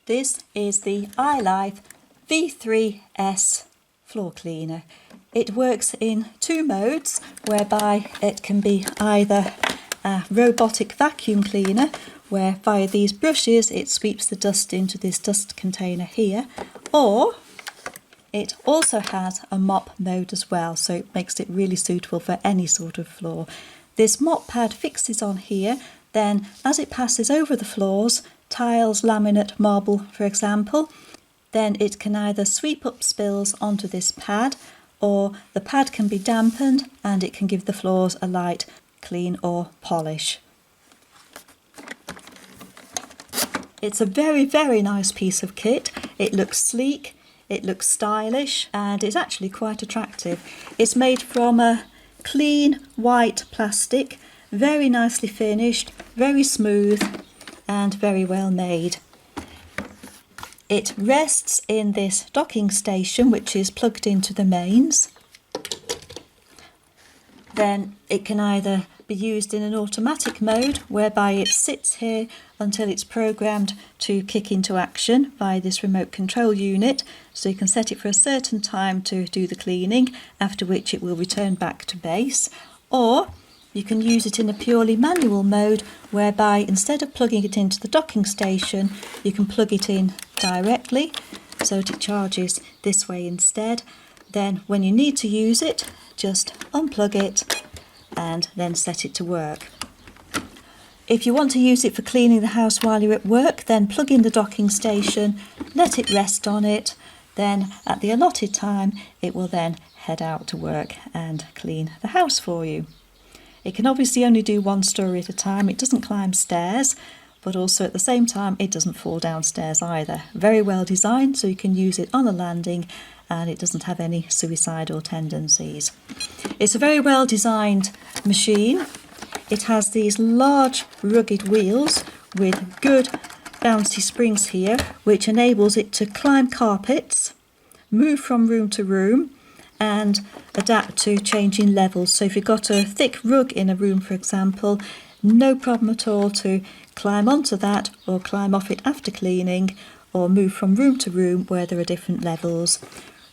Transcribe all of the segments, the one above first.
This is the Ilife V3s floor cleaner. It works in two modes, whereby it can be either a robotic vacuum cleaner, where via these brushes it sweeps the dust into this dust container here, or it also has a mop mode as well, so it makes it really suitable for any sort of floor. This mop pad fixes on here, then as it passes over the floors, tiles, laminate, marble for example, then it can either sweep up spills onto this pad, or the pad can be dampened and it can give the floors a light clean or polish. It's a very nice piece of kit. It looks sleek, it looks stylish, and it's actually quite attractive. It's made from a clean white plastic, very nicely finished, very smooth and very well made. It rests in this docking station which is plugged into the mains. Then it can either be used in an automatic mode, whereby it sits here until it's programmed to kick into action by this remote control unit, so you can set it for a certain time to do the cleaning, after which it will return back to base. Or you can use it in a purely manual mode, whereby instead of plugging it into the docking station, you can plug it in directly so that it charges this way instead. Then when you need to use it, just unplug it and then set it to work. If you want to use it for cleaning the house while you're at work, then plug in the docking station, let it rest on it, then at the allotted time it will then head out to work and clean the house for you. It can obviously only do one story at a time. It doesn't climb stairs, but also at the same time it doesn't fall downstairs either. Very well designed, so you can use it on a landing and it doesn't have any suicidal tendencies. It's a very well designed machine. It has these large rugged wheels with good bouncy springs here, which enables it to climb carpets, move from room to room and adapt to changing levels. So if you've got a thick rug in a room, for example, no problem at all to climb onto that or climb off it after cleaning, or move from room to room where there are different levels.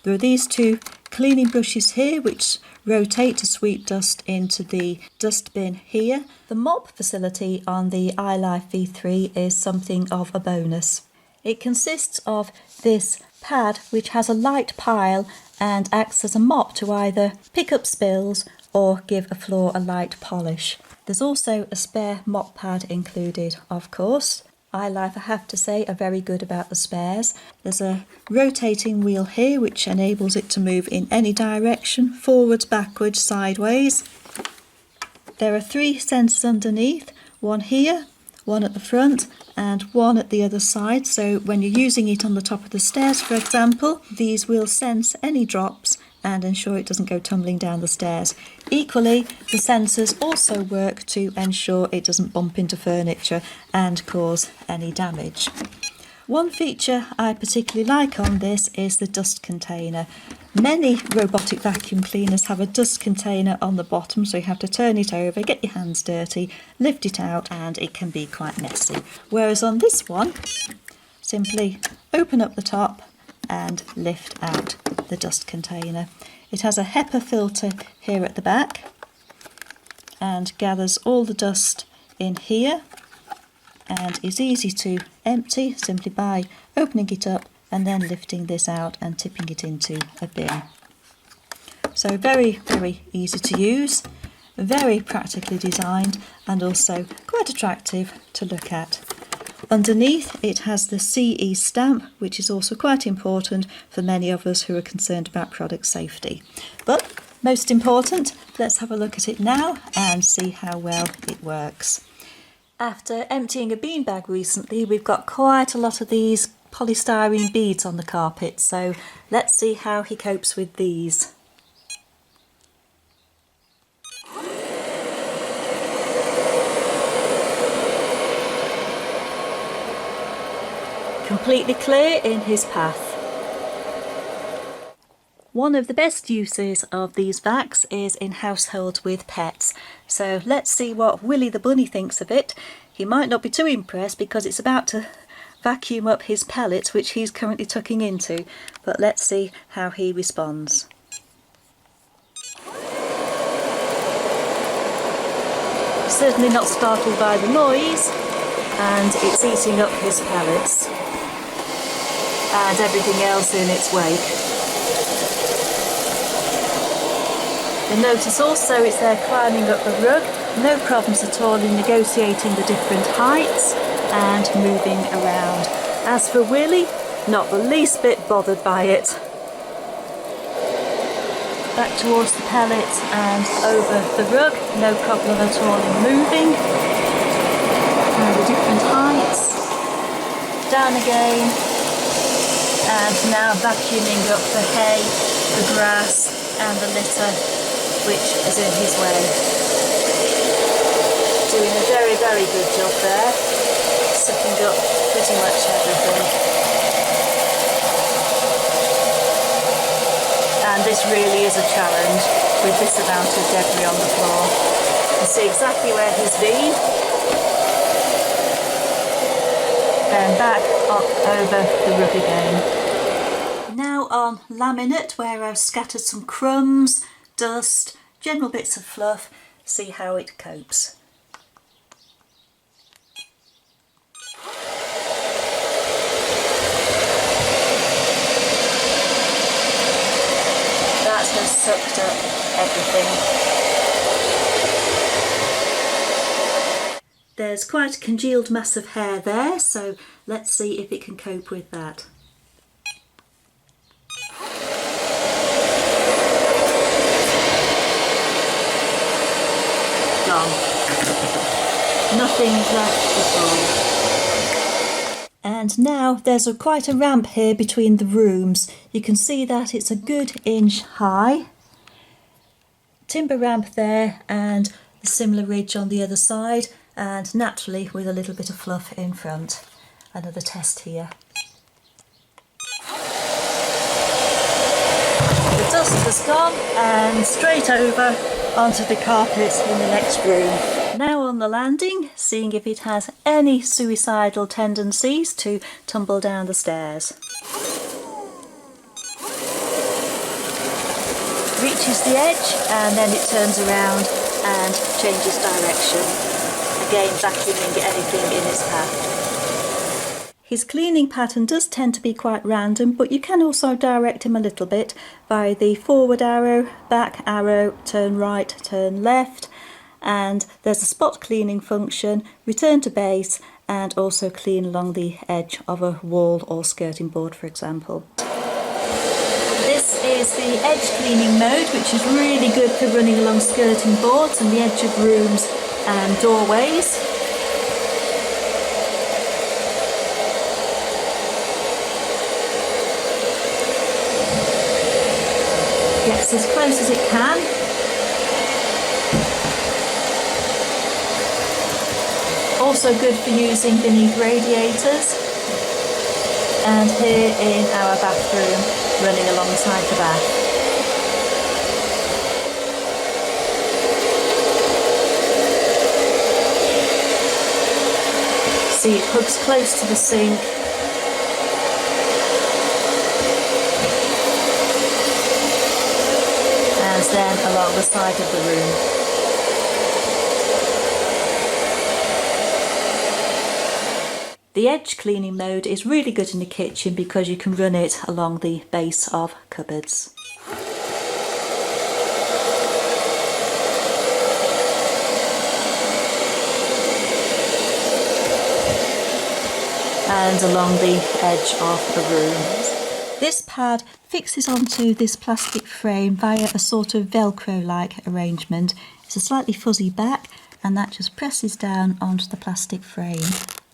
There are these two cleaning brushes here which rotate to sweep dust into the dustbin here. The mop facility on the Ilife V3 is something of a bonus. It consists of this pad which has a light pile and acts as a mop to either pick up spills or give a floor a light polish. There's also a spare mop pad included, of course. Ilife, I have to say, are very good about the spares. There's a rotating wheel here which enables it to move in any direction, forwards, backwards, sideways. There are 3 sensors underneath, one here, one at the front and one at the other side, so when you're using it on the top of the stairs, for example, these will sense any drops and ensure it doesn't go tumbling down the stairs. Equally, the sensors also work to ensure it doesn't bump into furniture and cause any damage. One feature I particularly like on this is the dust container. Many robotic vacuum cleaners have a dust container on the bottom, so you have to turn it over, get your hands dirty, lift it out, and it can be quite messy. Whereas on this one, simply open up the top and lift out the dust container. It has a HEPA filter here at the back and gathers all the dust in here, and is easy to empty simply by opening it up and then lifting this out and tipping it into a bin. So very easy to use, very practically designed and also quite attractive to look at. Underneath it has the CE stamp, which is also quite important for many of us who are concerned about product safety. But most important, let's have a look at it now and see how well it works. After emptying a beanbag recently, we've got quite a lot of these polystyrene beads on the carpet, so let's see how he copes with these. Completely clear in his path. One of the best uses of these vacs is in households with pets. So let's see what Willy the bunny thinks of it. He might not be too impressed because it's about to vacuum up his pellets, which he's currently tucking into, but let's see how he responds. Certainly not startled by the noise, and it's eating up his pellets and everything else in its wake. You'll notice also it's there climbing up the rug, no problems at all in negotiating the different heights and moving around. As for Willie, not the least bit bothered by it. Back towards the pellets and over the rug, no problem at all in moving. And the different heights. Down again, and now vacuuming up the hay, the grass and the litter which is in his way. Doing a very, very good job there, sucking up pretty much everything. And this really is a challenge with this amount of debris on the floor. You can see exactly where he's been. Then back up over the rug again. Now on laminate, where I've scattered some crumbs, dust, general bits of fluff, see how it copes. That has sucked up everything. There's quite a congealed mass of hair there, so let's see if it can cope with that. Nothing left at all. And now there's quite a ramp here between the rooms. You can see that it's a good inch high. Timber ramp there and a similar ridge on the other side, and naturally with a little bit of fluff in front. Another test here. The dust has gone and straight over onto the carpet in the next room. Now on the landing, seeing if it has any suicidal tendencies to tumble down the stairs. Reaches the edge and then it turns around and changes direction. Again vacuuming anything in its path. His cleaning pattern does tend to be quite random, but you can also direct him a little bit by the forward arrow, back arrow, turn right, turn left, and there's a spot cleaning function, return to base, and also clean along the edge of a wall or skirting board, for example. This is the edge cleaning mode, which is really good for running along skirting boards and the edge of rooms and doorways. Gets as close as it can. Also good for using beneath radiators. And here in our bathroom, running alongside the bath. See, it hooks close to the sink. And then along the side of the room. The edge cleaning mode is really good in the kitchen because you can run it along the base of cupboards. And along the edge of the room. This pad fixes onto this plastic frame via a sort of Velcro-like arrangement. It's a slightly fuzzy back, and that just presses down onto the plastic frame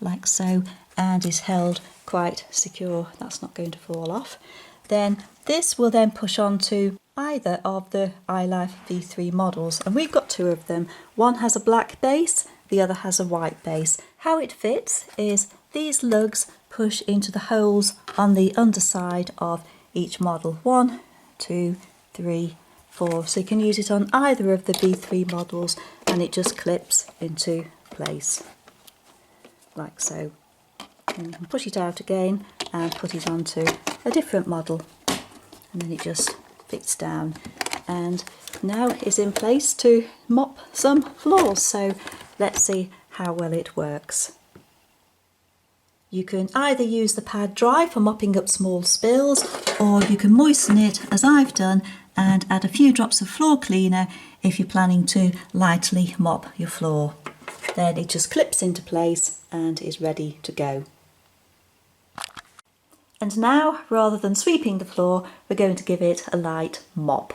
like so, and is held quite secure. That's not going to fall off. Then this will then push onto either of the Ilife V3 models, and we've got two of them. One has a black base, the other has a white base. How it fits is these lugs push into the holes on the underside of each model. 1, 2, 3, 4. So you can use it on either of the V3 models and it just clips into place like so. And you can push it out again and put it onto a different model, and then it just fits down, and now it's in place to mop some floors. So let's see how well it works. You can either use the pad dry for mopping up small spills, or you can moisten it as I've done and add a few drops of floor cleaner if you're planning to lightly mop your floor. Then it just clips into place and is ready to go. And now, rather than sweeping the floor, we're going to give it a light mop.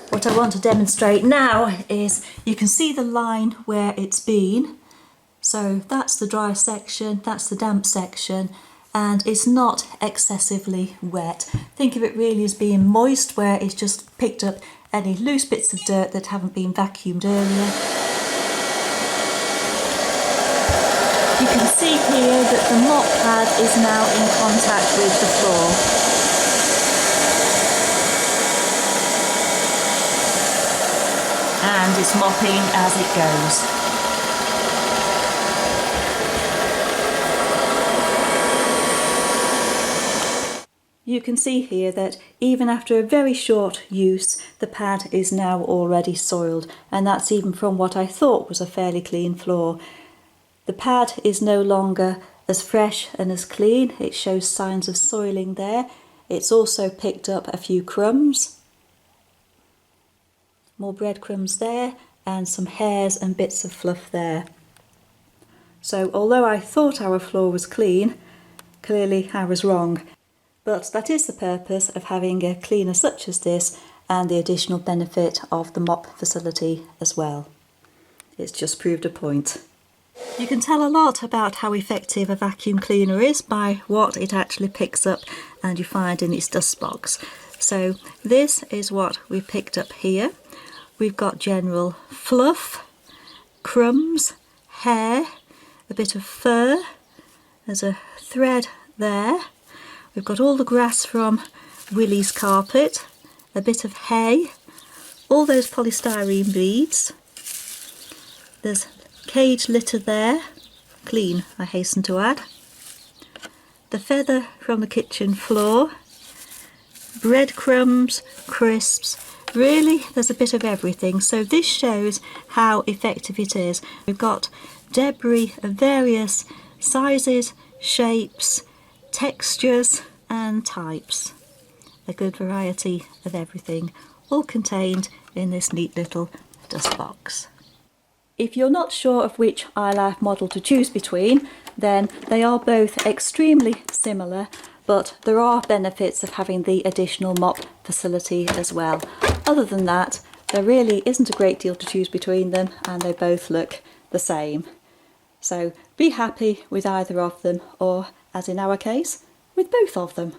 What I want to demonstrate now is you can see the line where it's been. So that's the dry section, that's the damp section, and it's not excessively wet. Think of it really as being moist, where it's just picked up any loose bits of dirt that haven't been vacuumed earlier. You can see here that the mop pad is now in contact with the floor. And it's mopping as it goes. You can see here that even after a very short use, the pad is now already soiled, and that's even from what I thought was a fairly clean floor. The pad is no longer as fresh and as clean. It shows signs of soiling there. It's also picked up a few crumbs. More breadcrumbs there, and some hairs and bits of fluff there. So although I thought our floor was clean, clearly I was wrong. But that is the purpose of having a cleaner such as this, and the additional benefit of the mop facility as well. It's just proved a point. You can tell a lot about how effective a vacuum cleaner is by what it actually picks up and you find in its dust box. So this is what we've picked up here. We've got general fluff, crumbs, hair, a bit of fur, there's a thread there. We've got all the grass from Willie's carpet, a bit of hay, all those polystyrene beads. There's cage litter there, clean I hasten to add. The feather from the kitchen floor, breadcrumbs, crisps, really there's a bit of everything. So this shows how effective it is. We've got debris of various sizes, shapes, textures and types. A good variety of everything, all contained in this neat little dust box. If you're not sure of which Ilife model to choose between, then they are both extremely similar, but there are benefits of having the additional mop facility as well. Other than that, there really isn't a great deal to choose between them, and they both look the same. So be happy with either of them, or as in our case, with both of them.